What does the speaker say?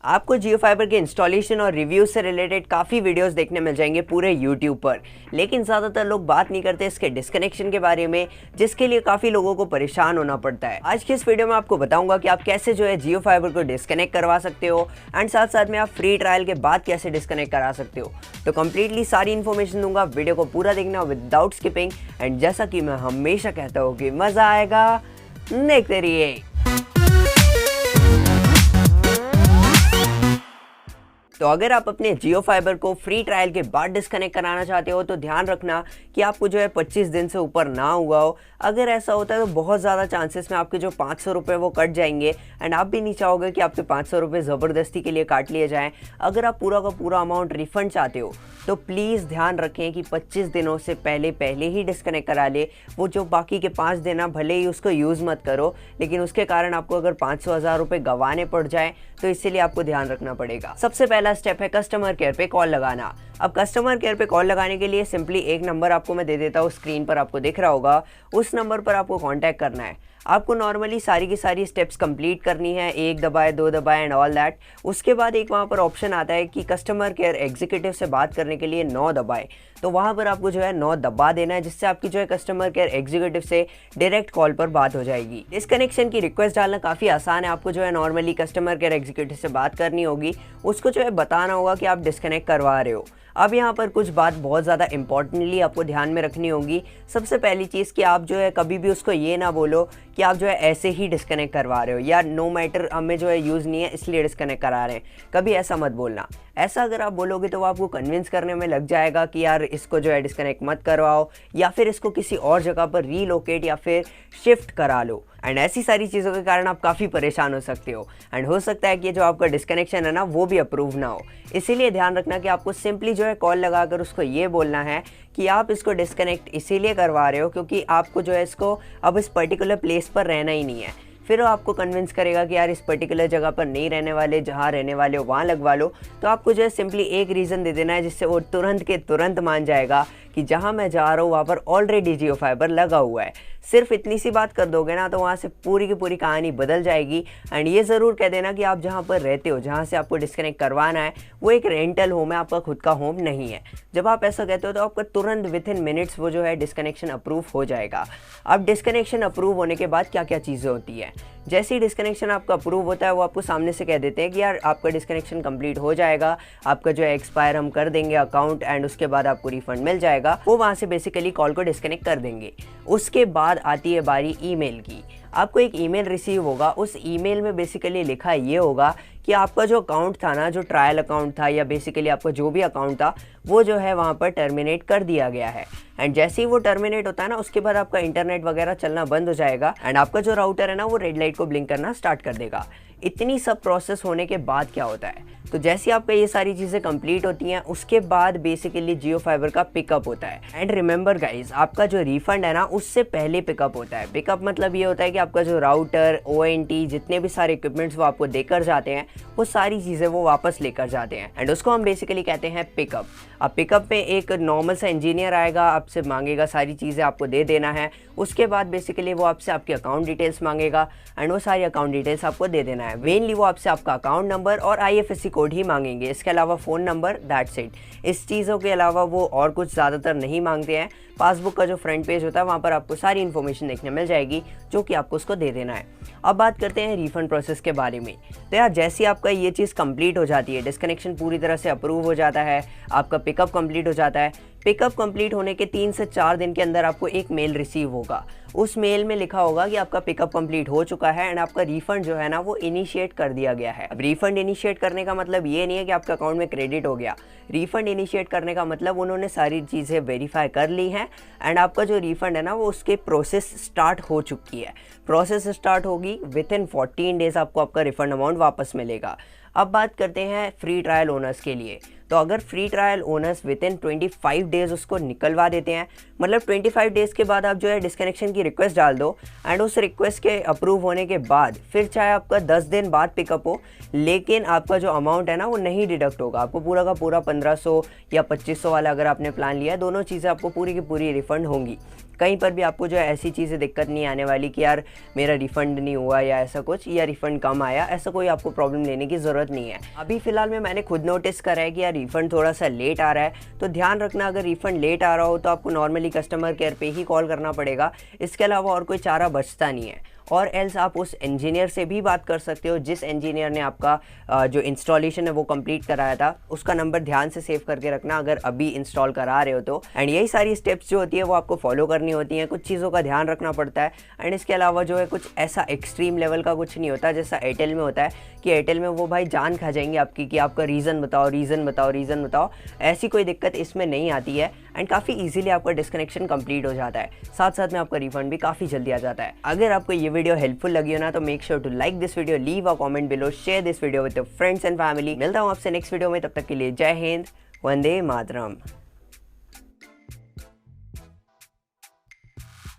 आपको जियो फाइबर के इंस्टॉलेशन और रिव्यू से रिलेटेड काफ़ी वीडियोस देखने मिल जाएंगे पूरे यूट्यूब पर, लेकिन ज़्यादातर लोग बात नहीं करते इसके डिस्कनेक्शन के बारे में, जिसके लिए काफ़ी लोगों को परेशान होना पड़ता है। आज की इस वीडियो में आपको बताऊंगा कि आप कैसे जो है जियो फाइबर को डिस्कनेक्ट करवा सकते हो एंड साथ साथ में आप फ्री ट्रायल के बाद कैसे डिस्कनेक्ट करा सकते हो। तो कंप्लीटली सारी इन्फॉर्मेशन दूंगा, वीडियो को पूरा देखना विदाउट स्किपिंग। एंड जैसा कि मैं हमेशा कहता हूँ कि मज़ा आएगा, देखते रहिए। तो अगर आप अपने जियो फाइबर को फ्री ट्रायल के बाद डिस्कनेक्ट कराना चाहते हो तो ध्यान रखना कि आपको जो है 25 दिन से ऊपर ना हुआ हो। अगर ऐसा होता है तो बहुत ज़्यादा चांसेस में आपके जो 500 रुपये वो कट जाएंगे एंड आप भी नहीं चाहोगे कि आपके 500 रुपये ज़बरदस्ती के लिए काट लिए जाएं। अगर आप पूरा का पूरा अमाउंट रिफंड चाहते हो तो प्लीज़ ध्यान रखें कि 25 दिनों से पहले ही डिस्कनेक्ट करा ले। वो जो बाकी के 5 दिन आप भले ही उसको यूज़ मत करो, लेकिन उसके कारण आपको अगर 500-1000 रुपये गंवाने पड़ जाए तो इसीलिए आपको ध्यान रखना पड़ेगा। सबसे पहला स्टेप है कस्टमर केयर पे कॉल लगाना। अब कस्टमर केयर पे कॉल लगाने के लिए सिंपली एक नंबर आपको मैं दे देता हूँ, स्क्रीन पर आपको दिख रहा होगा। उस नंबर पर आपको कांटेक्ट करना है। आपको नॉर्मली सारी की सारी स्टेप्स कंप्लीट करनी है, 1 दबाए 2 दबाए एंड ऑल दैट। उसके बाद एक वहाँ पर ऑप्शन आता है कि कस्टमर केयर एग्जीक्यूटिव से बात करने के लिए 9 दबाए, तो वहाँ पर आपको जो है 9 दबा देना है, जिससे आपकी जो है कस्टमर केयर एग्जीक्यूटिव से डायरेक्ट कॉल पर बात हो जाएगी। डिस्कनेक्शन की रिक्वेस्ट डालना काफ़ी आसान है। आपको जो है नॉर्मली कस्टमर केयर एग्जीक्यूटिव से बात करनी होगी, उसको जो है बताना होगा कि आप डिस्कनेक्ट करवा रहे हो। अब यहाँ पर कुछ बात बहुत ज़्यादा इंपॉर्टेंटली आपको ध्यान में रखनी होगी। सबसे पहली चीज़ कि आप जो है कभी भी उसको ये ना बोलो कि आप जो है ऐसे ही डिस्कनेक्ट करवा रहे हो या नो मैटर हमें जो है यूज़ नहीं है इसलिए डिस्कनेक्ट करा रहे हैं, कभी ऐसा मत बोलना। ऐसा अगर आप बोलोगे तो वो आपको कन्विंस करने में लग जाएगा कि यार इसको जो है डिस्कनेक्ट मत करवाओ या फिर इसको किसी और जगह पर रीलोकेट या फिर शिफ्ट करा लो। एंड ऐसी सारी चीज़ों के कारण आप काफ़ी परेशान हो सकते हो एंड हो सकता है कि जो आपका डिस्कनेक्शन है ना वो भी अप्रूव ना हो। इसीलिए ध्यान रखना कि आपको सिंपली जो है कॉल लगाकर उसको ये बोलना है कि आप इसको डिस्कनेक्ट इसीलिए करवा रहे हो क्योंकि आपको जो है इसको अब इस पर्टिकुलर प्लेस पर रहना ही नहीं है। फिर वो आपको कन्विंस करेगा कि यार इस पर्टिकुलर जगह पर नहीं रहने वाले, जहाँ रहने वाले हो वहाँ लगवा लो। तो आपको जो है सिंपली एक रीज़न दे देना है जिससे वो तुरंत के तुरंत मान जाएगा कि जहाँ मैं जा रहा हूँ वहाँ पर ऑलरेडी जियो फाइबर लगा हुआ है। सिर्फ इतनी सी बात कर दोगे ना तो वहाँ से पूरी की पूरी कहानी बदल जाएगी। एंड ये ज़रूर कह देना कि आप जहाँ पर रहते हो, जहाँ से आपको डिस्कनेक्ट करवाना है, वो एक रेंटल होम है, आपका खुद का होम नहीं है। जब आप ऐसा कहते हो तो आपका तुरंत विथिन मिनट्स वो जो है डिस्कनेक्शन अप्रूव हो जाएगा। अब डिस्कनेक्शन अप्रूव होने के बाद क्या क्या चीज़ें होती है, जैसे ही डिस्कनेक्शन आपका अप्रूव होता है वो आपको सामने से कह देते हैं कि यार आपका डिस्कनेक्शन कंप्लीट हो जाएगा, आपका जो है एक्सपायर हम कर देंगे अकाउंट एंड उसके बाद आपको रिफंड मिल जाएगा। वो वहाँ से बेसिकली कॉल को डिस्कनेक्ट कर देंगे। उसके बाद आती है बारी ईमेल की। आपको एक ईमेल रिसीव होगा, उस ईमेल में बेसिकली लिखा ये होगा कि आपका जो अकाउंट था ना, जो ट्रायल अकाउंट था या बेसिकली आपका जो भी अकाउंट था वो जो है वहाँ पर टर्मिनेट कर दिया गया है। एंड जैसे ही वो टर्मिनेट होता है ना उसके बाद आपका इंटरनेट वगैरह चलना बंद हो जाएगा एंड आपका जो राउटर है ना वो रेड लाइट को ब्लिंक करना स्टार्ट कर देगा। इतनी सब प्रोसेस होने के बाद क्या होता है, तो जैसे आपका ये सारी चीज़ें कंप्लीट होती हैं उसके बाद बेसिकली जियो फाइबर का पिकअप होता है। एंड रिमेंबर गाइज, आपका जो रिफंड है ना उससे पहले पिकअप होता है। पिकअप मतलब ये होता है कि आपका जो राउटर, ONT, जितने भी सारे इक्विपमेंट्स वो आपको देकर जाते हैं वो सारी चीज़ें वो वापस लेकर जाते हैं एंड उसको हम बेसिकली कहते हैं पिकअप। अब पिकअप में एक नॉर्मल सा इंजीनियर आएगा, आपसे मांगेगा सारी चीज़ें आपको दे देना है। उसके बाद बेसिकली वो आपसे आपकी अकाउंट डिटेल्स मांगेगा एंड वो सारी अकाउंट डिटेल्स आपको दे देना है। मेनली वो आपसे आपका अकाउंट नंबर और IFSC कोड ही मांगेंगे, इसके अलावा फ़ोन नंबर, दैट्स इट। इस चीज़ों के अलावा वो और कुछ ज़्यादातर नहीं मांगते हैं। पासबुक का जो फ्रंट पेज होता है वहाँ पर आपको सारी इन्फॉर्मेशन देखने मिल जाएगी जो कि आपको उसको दे देना है। अब बात करते हैं रिफंड प्रोसेस के बारे में। तो यार जैसे ही आपका ये चीज़ कंप्लीट हो जाती है, डिस्कनेक्शन पूरी तरह से अप्रूव हो जाता है, आपका पिकअप कंप्लीट हो जाता है। पिकअप कंप्लीट होने के 3 से 4 दिन के अंदर आपको एक मेल रिसीव होगा। उस मेल में लिखा होगा कि आपका पिकअप कंप्लीट हो चुका है एंड आपका रिफंड जो है ना वो इनिशिएट कर दिया गया है। अब रिफंड इनिशिएट करने का मतलब ये नहीं है कि आपका अकाउंट में क्रेडिट हो गया। रिफंड इनिशिएट करने का मतलब उन्होंने सारी चीज़ें वेरीफाई कर ली हैं एंड आपका जो रिफंड है ना वो उसके प्रोसेस स्टार्ट हो चुकी है। प्रोसेस स्टार्ट होगी, विथिन 14 डेज आपको आपका रिफंड अमाउंट वापस मिलेगा। अब बात करते हैं फ्री ट्रायल ओनर्स के लिए। तो अगर free trial owners within 25 days उसको निकलवा देते हैं, मतलब 25 डेज़ के बाद आप जो है डिस्कनेक्शन की रिक्वेस्ट डाल दो एंड उस रिक्वेस्ट के अप्रूव होने के बाद फिर चाहे आपका 10 दिन बाद पिकअप हो, लेकिन आपका जो अमाउंट है ना वो नहीं डिडक्ट होगा। आपको पूरा का पूरा 1500 या 2500 वाला अगर आपने प्लान लिया है, दोनों चीज़ें आपको पूरी की पूरी रिफंड होंगी। कहीं पर भी आपको जो है ऐसी चीज़ें दिक्कत नहीं आने वाली कि यार मेरा रिफ़ंड नहीं हुआ या ऐसा कुछ, या रिफ़ंड कम आया, ऐसा कोई आपको प्रॉब्लम लेने की ज़रूरत नहीं है। अभी फ़िलहाल में मैंने खुद नोटिस करा है कि यार रिफ़ंड थोड़ा सा लेट आ रहा है, तो ध्यान रखना अगर रिफ़ंड लेट आ रहा हो तो आपको नॉर्मली कस्टमर केयर पे ही कॉल करना पड़ेगा, इसके अलावा और कोई चारा बचता नहीं है। और एल्स आप उस इंजीनियर से भी बात कर सकते हो जिस इंजीनियर ने आपका जो इंस्टॉलेशन है वो कंप्लीट कराया था, उसका नंबर ध्यान से सेव करके रखना अगर अभी इंस्टॉल करा रहे हो तो। एंड यही सारी स्टेप्स जो होती है वो आपको फॉलो करनी होती हैं, कुछ चीज़ों का ध्यान रखना पड़ता है। एंड इसके अलावा जो है कुछ ऐसा एक्सट्रीम लेवल का कुछ नहीं होता जैसा एयरटेल में होता है कि एयरटेल में वो भाई जान खा जाएंगे आपकी कि आपका रीज़न बताओ, रीज़न बताओ, रीज़न बताओ। ऐसी कोई दिक्कत इसमें नहीं आती है एंड काफ़ी इजीली आपका डिस्कनेक्शन कंप्लीट हो जाता है, साथ साथ में आपका रिफंड भी काफ़ी जल्दी आ जाता है। अगर आपको ये वीडियो हेल्पफुल लगी हो ना तो make sure to like this video, leave a comment below, share this video with your friends and family. मिलता हूँ आपसे नेक्स्ट वीडियो में, तब तक के लिए जय हिंद, वंदे मातरम।